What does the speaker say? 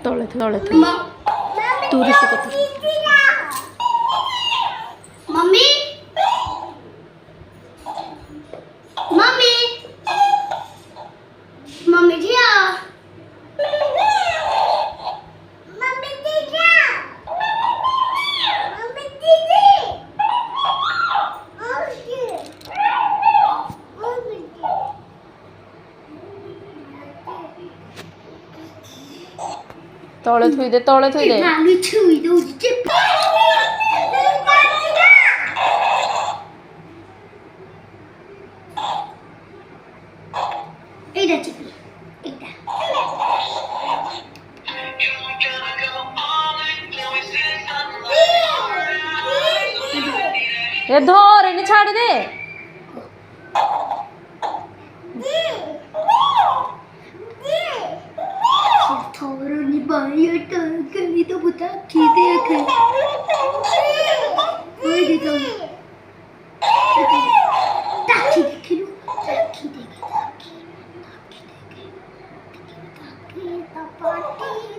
ତଳେ ତଳେ ତୁ ଋଷି କଥା मम्मी मम्मी मम्मी जी आ मम्मी जी आ मम्मी जी ତଳେ ଥୋଇ ଦେ 나는 추위도 이제 이다 지금 이다 ଏ ଧର ଏନେ ଛାଡ଼ି ଦେ 더러니 마이었다 그니도 보다 기대해 어디서 딱 기대기로 딱 기대기 딱 기대기 딱 기대기 딱 기대기